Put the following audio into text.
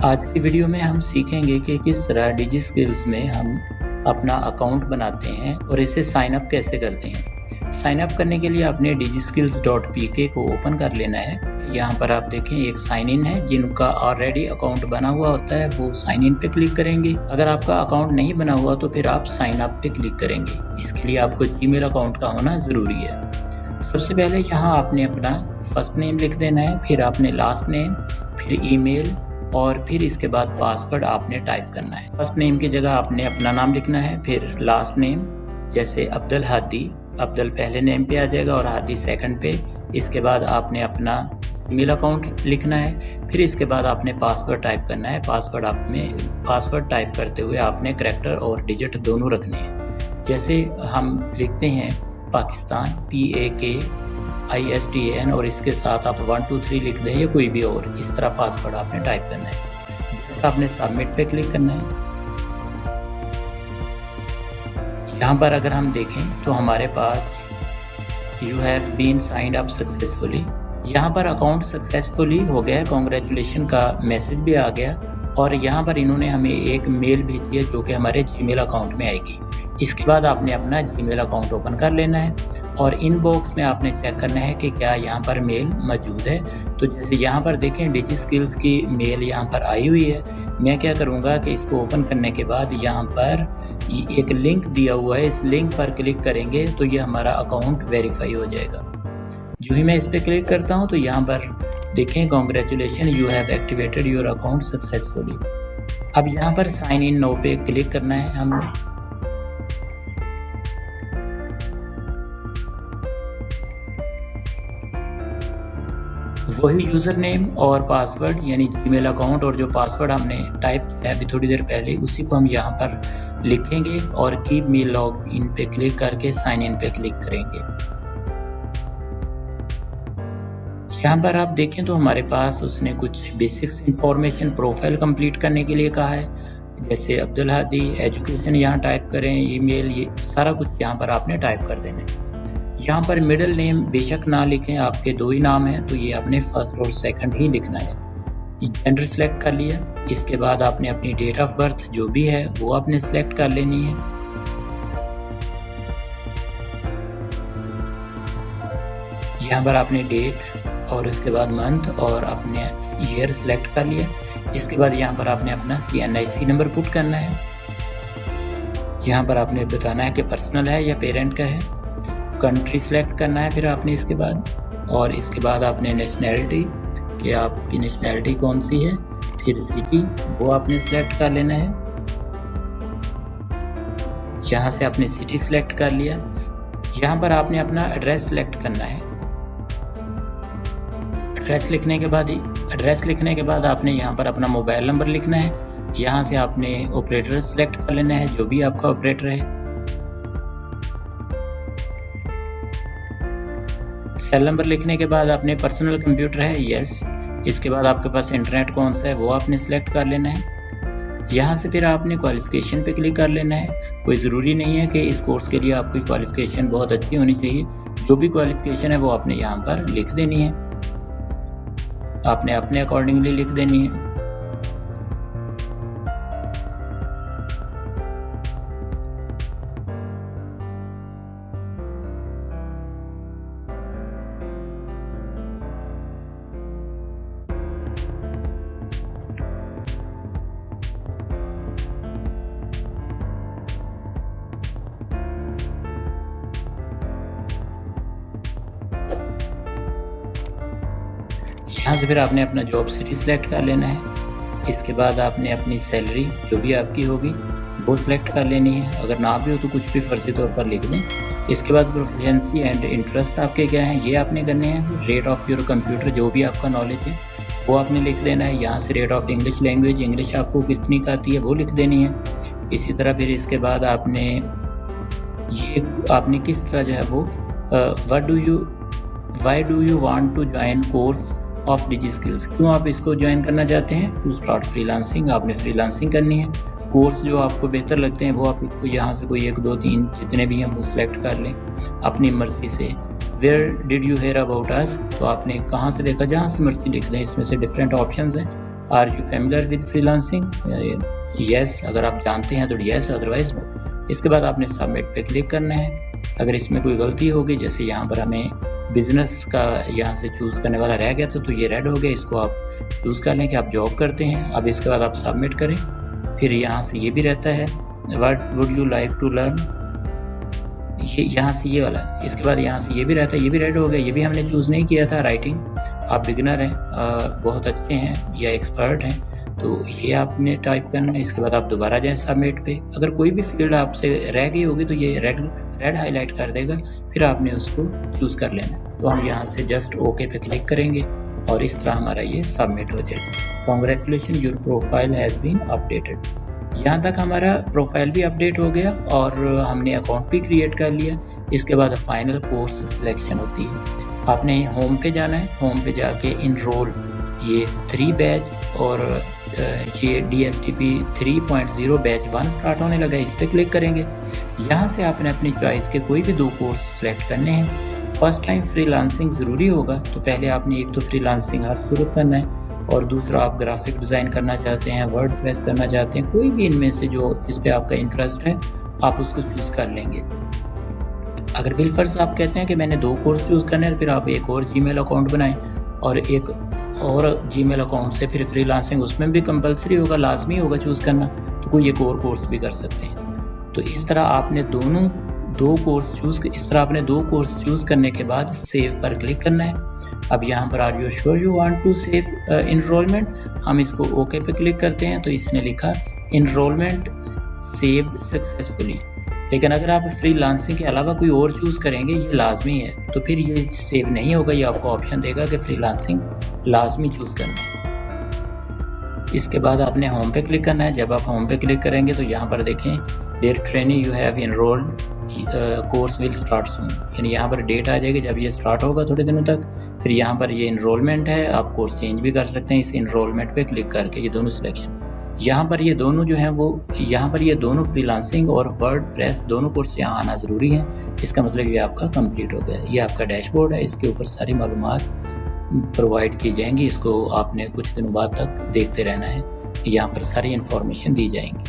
आज की वीडियो में हम सीखेंगे कि किस तरह डिजी स्किल्स में हम अपना अकाउंट बनाते हैं और इसे साइन अप कैसे करते हैं। साइन अप करने के लिए आपने digiskills.pk को ओपन कर लेना है। यहाँ पर आप देखें एक साइन इन है, जिनका ऑलरेडी अकाउंट बना हुआ होता है वो साइन इन पे क्लिक करेंगे। अगर आपका अकाउंट नहीं बना हुआ तो फिर आप साइन अप पे क्लिक करेंगे। इसके लिए आपको जीमेल अकाउंट का होना ज़रूरी है। सबसे पहले यहाँ आपने अपना फर्स्ट नेम लिख देना है, फिर आपने लास्ट नेम, फिर ईमेल और फिर इसके बाद पासवर्ड आपने टाइप करना है। फर्स्ट नेम की जगह आपने अपना नाम लिखना है, फिर लास्ट नेम जैसे अब्दुल हादी, अब्दुल पहले नेम पे आ जाएगा और हादी सेकंड पे। इसके बाद आपने अपना ईमेल अकाउंट लिखना है, फिर इसके बाद आपने पासवर्ड टाइप करना है। पासवर्ड टाइप करते हुए आपने करैक्टर और डिजिट दोनों रखने हैं। जैसे हम लिखते हैं पाकिस्तान PAKISTAN और इसके साथ आप 1 2 3 लिख दें या कोई भी और इस तरह पासवर्ड आपने टाइप करना है। जिसका आपने सबमिट पे क्लिक करना है। यहाँ पर अगर हम देखें तो हमारे पास you have been signed up successfully, यहाँ पर अकाउंट सक्सेसफुली हो गया है, कॉन्ग्रेचुलेशन का मैसेज भी आ गया और यहाँ पर इन्होंने हमें एक मेल भेजी है जो कि हमारे जीमेल अकाउंट में आएगी। इसके बाद आपने अपना जीमेल अकाउंट ओपन कर लेना है और इनबॉक्स में आपने चेक करना है कि क्या यहाँ पर मेल मौजूद है। तो जैसे यहाँ पर देखें डिजी स्किल्स की मेल यहाँ पर आई हुई है। मैं क्या करूँगा कि इसको ओपन करने के बाद यहाँ पर एक लिंक दिया हुआ है, इस लिंक पर क्लिक करेंगे तो ये हमारा अकाउंट वेरीफाई हो जाएगा। जो ही मैं इस पर क्लिक करता हूँ तो यहाँ पर देखें congratulation you have activated your account successfully. अब यहाँ पर साइन इन नाउ पे क्लिक करना है हमें। वही यूज़र नेम और पासवर्ड यानी जीमेल अकाउंट और जो पासवर्ड हमने टाइप किया है अभी थोड़ी देर पहले, उसी को हम यहाँ पर लिखेंगे और कीप मी लॉग इन पे क्लिक करके साइन इन पे क्लिक करेंगे। यहाँ पर आप देखें तो हमारे पास उसने कुछ बेसिक्स इंफॉर्मेशन प्रोफाइल कंप्लीट करने के लिए कहा है, जैसे अब्दुल हादी, एजुकेशन यहाँ टाइप करें, ईमेल, ये सारा कुछ यहाँ पर आपने टाइप कर देना है। यहाँ पर मिडिल नेम बेशक ना लिखें, आपके 2 ही नाम हैं तो ये आपने फर्स्ट और सेकंड ही लिखना है। जेंडर सेलेक्ट कर लिया। इसके बाद आपने अपनी डेट ऑफ बर्थ जो भी है वो आपने सेलेक्ट कर लेनी है। यहाँ पर आपने डेट और उसके बाद मंथ और अपने ईयर सेलेक्ट कर लिया। इसके बाद यहाँ पर आपने अपना CNIC नंबर पुट करना है। यहाँ पर आपने बताना है कि पर्सनल है या पेरेंट का है। कंट्री सेलेक्ट करना है फिर आपने इसके बाद, और इसके बाद आपने नेशनैलिटी कि आपकी नेशनैलिटी कौन सी है, फिर सिटी वो आपने सेलेक्ट कर लेना है। यहाँ से आपने सिटी सेलेक्ट कर लिया। यहाँ पर आपने अपना एड्रेस सेलेक्ट करना है। एड्रेस लिखने के बाद आपने यहाँ पर अपना मोबाइल नंबर लिखना है। यहाँ से आपने ऑपरेटर सेलेक्ट कर लेना है, जो भी आपका ऑपरेटर है। सेल नंबर लिखने के बाद आपने पर्सनल कंप्यूटर है, यस। इसके बाद आपके पास इंटरनेट कौन सा है वो आपने सेलेक्ट कर लेना है। यहाँ से फिर आपने क्वालिफिकेशन पे क्लिक कर लेना है। कोई ज़रूरी नहीं है कि इस कोर्स के लिए आपकी क्वालिफिकेशन बहुत अच्छी होनी चाहिए, जो भी क्वालिफिकेशन है वो आपने यहाँ पर लिख देनी है, आपने अपने अकॉर्डिंगली लिख देनी है। यहाँ से फिर आपने अपना जॉब सिटी सेलेक्ट कर लेना है। इसके बाद आपने अपनी सैलरी जो भी आपकी होगी वो सिलेक्ट कर लेनी है। अगर ना भी हो तो कुछ भी फर्जी तौर पर लिख दें। इसके बाद प्रोफिशिएंसी एंड इंटरेस्ट आपके क्या हैं ये आपने करने हैं। रेट ऑफ योर कंप्यूटर जो भी आपका नॉलेज है वो आपने लिख लेना है। यहाँ से rate of English language, English आपको कितनी का आती है वो लिख देनी है। इसी तरह फिर इसके बाद आपने किस तरह जो है वो why do you want to join course of Digi Skills, क्यों आप इसको ज्वाइन करना चाहते हैं। टू स्टार्ट फ्रीलांसिंग, आपने फ्रीलांसिंग करनी है। कोर्स जो आपको बेहतर लगते हैं वो आप यहाँ से कोई 1 2 3 जितने भी हैं वो सिलेक्ट कर लें अपनी मर्जी से। Where did you hear about us, तो आपने कहाँ से देखा, जहाँ से मर्जी लिख दें। इसमें से डिफरेंट ऑप्शंस हैं, are you familiar with freelancing? Yes, अगर आप जानते हैं तो यस, अदरवाइज नो। इसके बाद आपने सबमिट पे क्लिक करना है। अगर इसमें कोई गलती होगी, जैसे यहाँ पर हमें बिजनेस का यहाँ से चूज़ करने वाला रह गया था तो ये रेड हो गया, इसको आप चूज़ कर लें कि आप जॉब करते हैं। अब इसके बाद आप सबमिट करें। फिर यहाँ से ये भी रहता है what would you like to learn, ये यहाँ से ये वाला। इसके बाद यहाँ से ये भी रहता है, ये भी रेड हो गया, ये भी हमने चूज़ नहीं किया था। राइटिंग, आप बिगिनर हैं, बहुत अच्छे हैं या एक्सपर्ट हैं, तो ये आपने टाइप करना है। इसके बाद आप दोबारा जाएं सबमिट पे। अगर कोई भी फील्ड आपसे रह गई होगी तो ये रेड हाईलाइट कर देगा, फिर आपने उसको चूज़ कर लेना। तो हम यहाँ से जस्ट ओके पे क्लिक करेंगे और इस तरह हमारा ये सबमिट हो जाएगा। Congratulation, your profile has been updated. यहाँ तक हमारा प्रोफाइल भी अपडेट हो गया और हमने अकाउंट भी क्रिएट कर लिया। इसके बाद फाइनल कोर्स सिलेक्शन होती है। आपने होम पे जाना है, होम पे जाके इनरोल, ये 3 बैच और ये DSTP 3.0 बैच 1 स्टार्ट होने लगा है, इस पर क्लिक करेंगे। यहाँ से आपने अपनी चॉइस के कोई भी 2 कोर्स सेलेक्ट करने हैं। फर्स्ट टाइम फ्रीलांसिंग ज़रूरी होगा, तो पहले आपने एक तो फ्रीलांसिंग हर सूरत करना है और दूसरा आप ग्राफिक डिज़ाइन करना चाहते हैं, वर्डप्रेस करना चाहते हैं, कोई भी इनमें से जो जिस पे आपका इंटरेस्ट है आप उसको चूज़ कर लेंगे। अगर बिलफर्ज आप कहते हैं कि मैंने 2 कोर्स चूज़ करने हैं, तो फिर आप एक और जीमेल अकाउंट बनाएं और एक और जीमेल अकाउंट से फिर फ्रीलांसिंग उसमें भी कंपलसरी होगा, लाजमी होगा चूज़ करना, तो कोई एक और कोर्स भी कर सकते हैं। तो इस तरह आपने दो कोर्स चूज़ करने के बाद सेव पर क्लिक करना है। अब यहाँ पर are you sure you want to save enrollment, हम इसको ओके पे क्लिक करते हैं तो इसने लिखा इनरोलमेंट सेव्ड सक्सेसफुली। लेकिन अगर आप फ्रीलांसिंग के अलावा कोई और चूज़ करेंगे, ये लाजमी है, तो फिर ये सेव नहीं होगा। ये आपको ऑप्शन देगा कि फ्रीलांसिंग लाजमी चूज़ करना है। इसके बाद आपने होम पे क्लिक करना है। जब आप होम पे क्लिक करेंगे तो यहाँ पर देखें date training you have enrolled course will start soon, यानी यहाँ पर डेट आ जाएगी जब ये स्टार्ट होगा थोड़े दिनों तक। फिर यहाँ पर ये इनरोलमेंट है, आप कोर्स चेंज भी कर सकते हैं इस इनरोलमेंट पे क्लिक करके। ये दोनों सिलेक्शन यहाँ पर ये दोनों जो हैं वो यहाँ पर ये दोनों फ्रीलांसिंग और वर्डप्रेस दोनों कोर्स यहाँ आना ज़रूरी है। इसका मतलब ये आपका कंप्लीट हो गया। ये आपका डैशबोर्ड है, इसके ऊपर सारी मालूमात प्रोवाइड की जाएंगी। इसको आपने कुछ दिनों बाद तक देखते रहना है, यहाँ पर सारी इन्फॉर्मेशन दी जाएंगी।